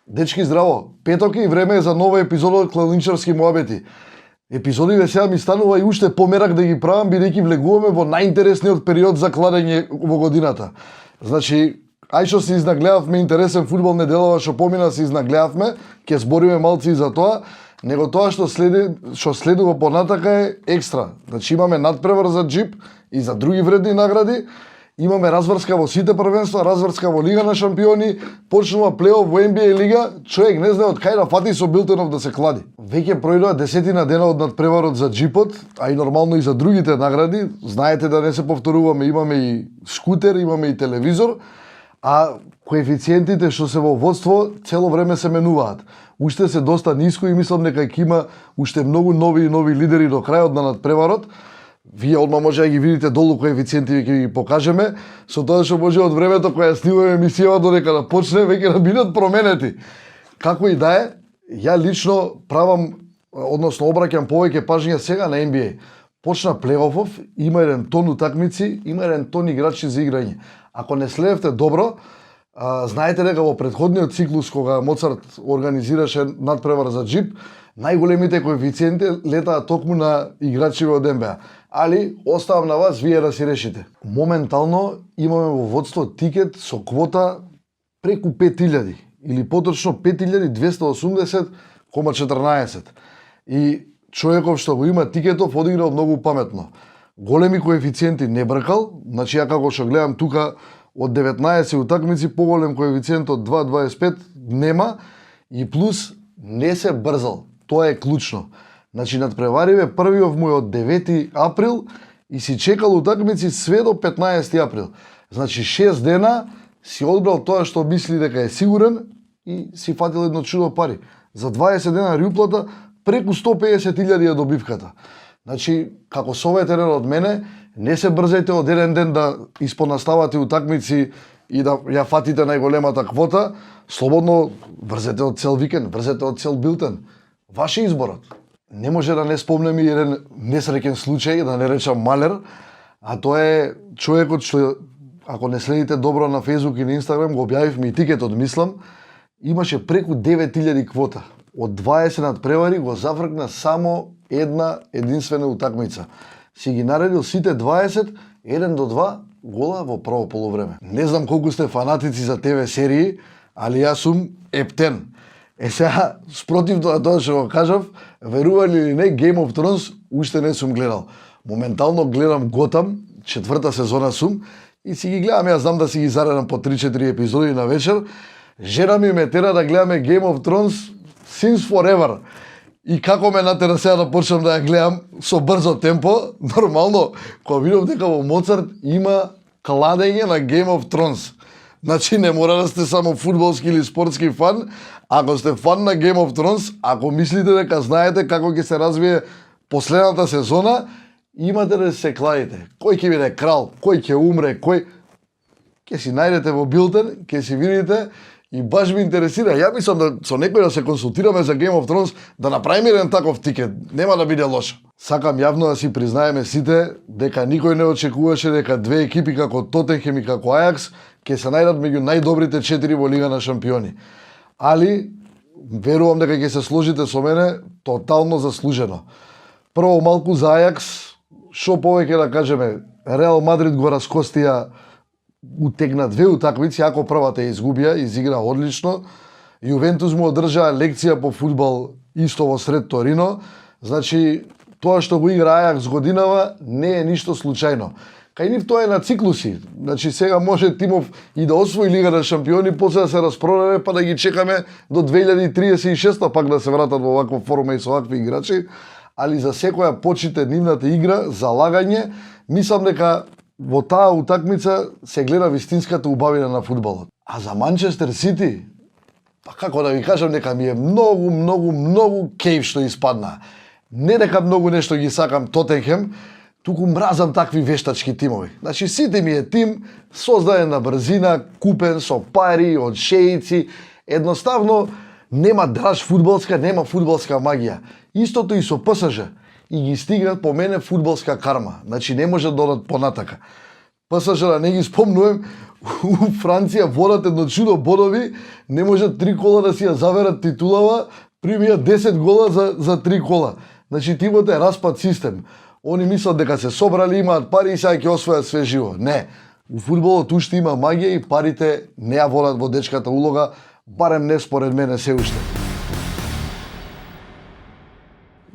Дечки, здраво! Петок е и време е за нова епизода од Кланичарски муабети. Епизодиве сега ми станува и уште померак да ги правам, бидејќи влегуваме во најинтересниот период за кладење во годината. Значи, ај што се изнагледавме интересен фудбал неделава што помина, се изнагледавме, ќе збориме малци и за тоа, него тоа што следува понатака е екстра. Значи имаме надпревар за джип и за други вредни награди, имаме разврска во сите првенства, разврска во Лига на шампиони, почнува плейоф во NBA лига, човек не знае од кај да фати со Билтенов да се клади. Веќе пројдоа 10 дена од надпреварот за джипот, а и нормално и за другите награди. Знаете да не се повторуваме, имаме и скутер, имаме и телевизор, а коефициентите што се во водство цело време се менуваат. Уште се доста ниско и мислам дека ќе има уште многу нови лидери до крајот на надпреварот. Вие одма може да ги видите долу коефициенти, ќе ги покажеме, со тоа што може од времето кога снимаме емисијава додека да почне веќе да бидат променети. Како и да е, ја лично правам, односно обраќам повеќе пажња сега на NBA. Почна плейофов, има еден тон утакмици, има еден тон играчи за играње. Ако не следевте добро, знаете дека во претходниот циклус кога Моцарт организираше надпревар за джип, најголемите коефициенти летаа токму на играчи од НБА. Али оставам на вас вие да си решите. Моментално имаме во водство тикет со квота преку 5000 или поточно 5280,14. И човеков што го има тикетов одиграл многу паметно. Големи коефициенти не бркал, значи ја како што гледам тука од 19 утакмици поголем коефициент од 2,25 нема и плюс не се брзал. Тоа е клучно. Значи надпревариве првиот му е од 9 април и си чекал утакмици све до 15 април. Значи 6 дена си одбрал тоа што мисли дека е сигурен и си фатил едно чудо пари. За 20 дена риуплата преку 150.000 е добивката. Значи, како советер од мене, не се брзајте од еден ден да испонаставате утакмици и да ја фатите најголемата квота, слободно брзете од цел викенд, брзете од цел билтен. Ваш е изборот. Не може да не спомнем и еден несреќен случај, да не речам малер, а тоа е човекот што, ако не следите добро на Facebook и на Instagram, го објавивме и тикетот, мислам, имаше преку 9000 квота. Од 20 надпревари го зафркна само една единствена утакмица. Си ги наредил сите 20, 1-2 гола во прво полувреме. Не знам колку сте фанатици за ТВ серии, али јас сум ептен. Сега, спротив тоа што го кажав, верували или не, Game of Thrones уште не сум гледал. Моментално гледам Готам, 4-та сезона сум, и си ги гледам, јас знам да си ги заредам по 3-4 епизоди на вечер. Жена ми ме тера да гледаме Game of Thrones since forever. И како ме натера сега да почнам да ја гледам со брзо темпо, нормално, кога видов дека во Моцарт има кладење на Game of Thrones. Значи не мора да сте само фудбалски или спортски фан, ако сте фан на Game of Thrones, ако мислите дека знаете како ќе се развие последната сезона, имате да се кладите. Кој ќе биде крал, кој ќе умре, кој ќе си најдете во билтен, ќе си видите. И баш ми интересира, ја мислам да со некој да се консултираме за Game of Thrones, да направиме еден таков тикет, нема да биде лошо. Сакам јавно да си признаеме сите дека никој не очекуваше дека две екипи како Тотенхем и како Ајакс ќе се најдат меѓу најдобрите 4 во Лига на шампиони. Али верувам дека ќе се сложите со мене тотално заслужено. Прво малку за Ајакс, што повеќе да кажеме, Реал Мадрид го раскостија, утегна две утакмици, ако првата ја изгубија, изигра одлично. Јувентус му одржаа лекција по фудбал исто во сред Торино. Значи, тоа што го игра Ајакс годинава не е ништо случајно. Кај нив тоа е на циклуси. Значи, сега може тимов и да освои Лига на шампиони, после да се распродаде, па да ги чекаме до 2036 пак да се вратат во ваква форма и со вакви играчи. Али за секоја почите нивната игра, залагање, мислам дека во таа утакмица се гледа вистинската убавина на фудбалот. А за Манчестер Сити, па како да ви кажам, дека ми е многу кејф што испадна. Не дека многу нешто ги сакам Тотенхем, туку мразам такви вештачки тимови. Значи Сити ми е тим создаден на брзина, купен со пари од шеици, едноставно нема драж фудбалска, нема фудбалска магија. Истото и со ПСЖ. И ги стигнат по мене фудбалска карма. Значи не може да додат понатака. ПСЖ да не ги спомнувам, У Франција водат едно чудо бодови, не можат 3 кола да си ја заверат титулава, примија 10 гола за 3 кола. Значи тимот е распад систем. Они мислат дека се собрали, имаат пари и сега ќе освојат све живо. Не. У фудбалот уште има магија и парите не ја водат во дечката улога, барем не според мене се уште.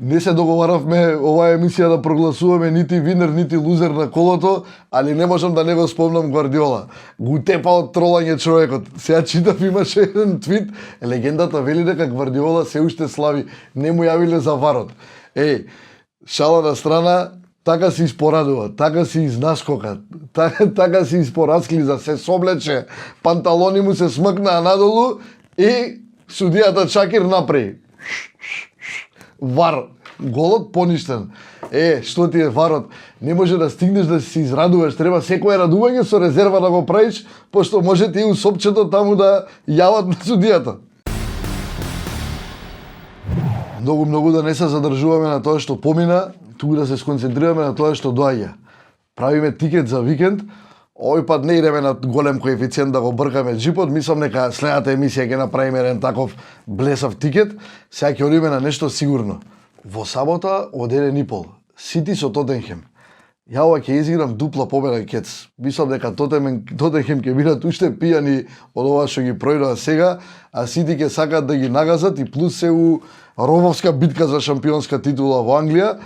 Не се договаравме оваа емисија да прогласуваме нити винер, нити лузер на колото, али не можам да не го спомнам Гвардиола. Го тепа од тролање човекот. Сега читав, имаше еден твит, легендата вели дека Гвардиола се уште слави, не му јавиле за варот. Шала на страна, така се испорадува, така се изнаскока, така се испорасклиза, се соблече, панталони му се смъкнаа надолу и судијата Чакир направи. Вар, голот поништен. Што ти е варот? Не може да стигнеш да се израдуваш, треба секое радување со резерва да го правиш, пошто може ти у сопчето таму да јават на судијата. Многу да не се задржуваме на тоа што помина, туку да се сконцентрираме на тоа што доаѓа. Правиме тикет за викенд, овој пат не идеме на голем коефициент да го бркаме джипот, мислам дека следната емисија ќе направиме еден таков блесав тикет, сега ќе одиме на нешто сигурно. Во сабота од 1:30, Сити со Тотенхем. Ја ќе изиграм дупла победа кец. Мислам дека Тотенхем ќе бидат уште пијани од ова што ги пројдоа сега, а Сити ќе сакаат да ги нагазат и плюс се у рововска битка за шампионска титула во Англија.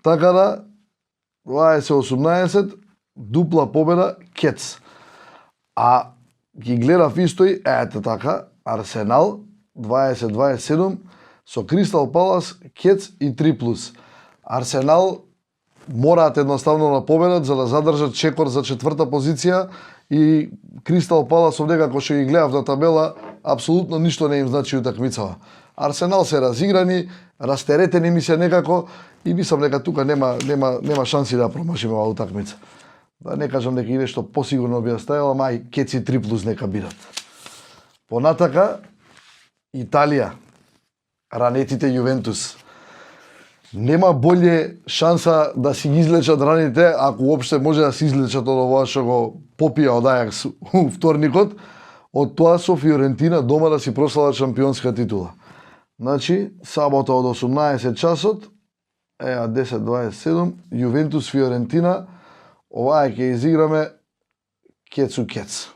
Така да 20-18 дупла победа кец. А ги гледав истој, ете така, Арсенал 20-27 со Кристал Палас кец и 3+. Арсенал мораат едноставно на победат за да задржат чекор за 4-та позиција и Кристал Палас овде како што ги гледав на табела, апсолутно ништо не им значи утакмицава. Арсенал се разиграни, растеретени ми се некако и мислам дека тука нема шанси да промашиме оваа утакмица. Да не кажам дека и нешто посигурно би ја ставила, мај кеци 3+ нека бидат. Понатака, Италија, ранетите Јувентус. Нема боле шанса да си излечат раните, ако уопште може да се излечат од ова што го попија од Ајакс у вторникот, од тоа со Фиорентина дома да си прослават шампионска титула. Значи, сабота од 18 часот, 10-27, Јувентус Фиорентина, оваа ќе изиграме кецу кец.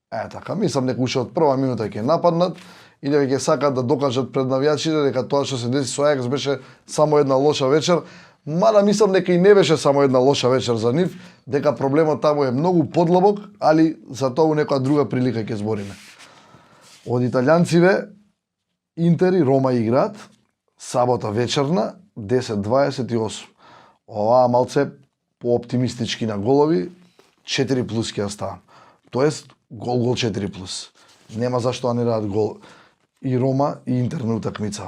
Така, мислам дека уште од прва минута ќе нападнат и дека ќе сакаат да докажат пред навијачите дека тоа што се деси со Ајакс беше само една лоша вечер, мада мислам дека и не беше само една лоша вечер за нив, дека проблемот таму е многу подлабок, али за тоа у некоја друга прилика ќе збориме. Од италијанциве, Интер и Рома играат, сабота вечерна, 10-28. Оваа малце по-оптимистички на голови, 4+ ќе ја ставам. Тоест, гол 4+. Нема зашто да не дадат гол и Рома и Интер на утакмица.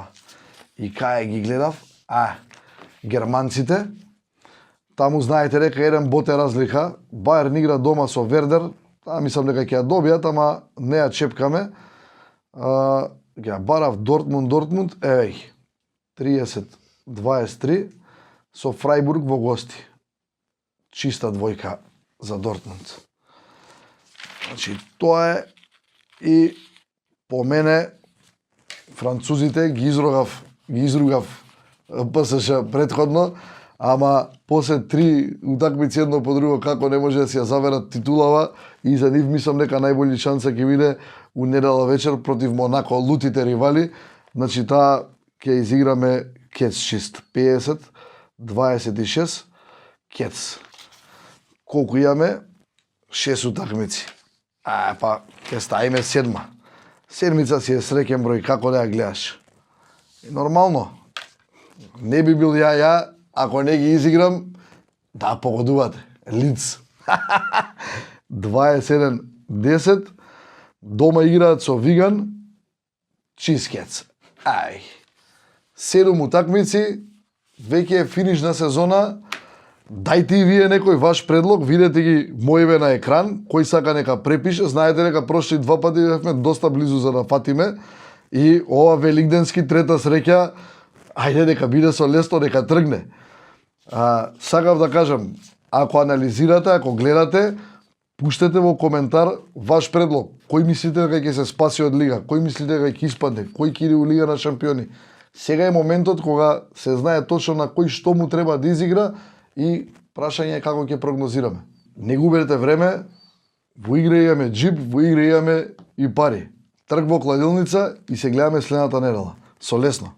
И кај ги гледав, германците, таму знаете дека еден бот е разлика, Бајерн игра дома со Вердер, мислам дека ќе ја добијат, ама не ја чепкаме. Ја барав Дортмунд, 30-23 со Фрајбург во гости. Чиста двојка за Дортмунд. Значи, тоа е и по мене французите ги изругав ПСЖ предходно, ама после 3 утакмици едно по друго како не може да си ја заверат титулава и за нив мислам дека најболи шанса ќе биде у недела вечер против Монако, лутите ривали. Значи таа ќе изиграме кец чист 50-26 кец. Колку имаме? 6 утакмици. Па ќе ставиме 7. Седмица си е среќен број, како да ја гледаш. И нормално. Не би бил ја, ако не ги изиграм, да погодувате. Лиц. 27-10. Дома играат со Виган. Чискец. 7 утакмици. Веќе е финиш на сезона. Дајте и вие некој ваш предлог, видете ги моиве на екран, кој сака нека препише, знаете дека прошли 2 пати бевме доста близу за да фатиме и ова великденски трета среќа, ајде дека биде со лесно, дека тргне. Сакав да кажам, ако анализирате, ако гледате, Пуштете во коментар ваш предлог. Кој мислите дека ќе се спаси од лига? Кој мислите дека ќе испадне? Кој ќе иде у Лига на шампиони? Сега е моментот кога се знае точно на кој што му треба да изигра и прашање е како ќе прогнозираме. Не губете време, во игра имаме джип, во игра имаме и пари. Трг во кладилница и се гледаме следната недела. Со лесно.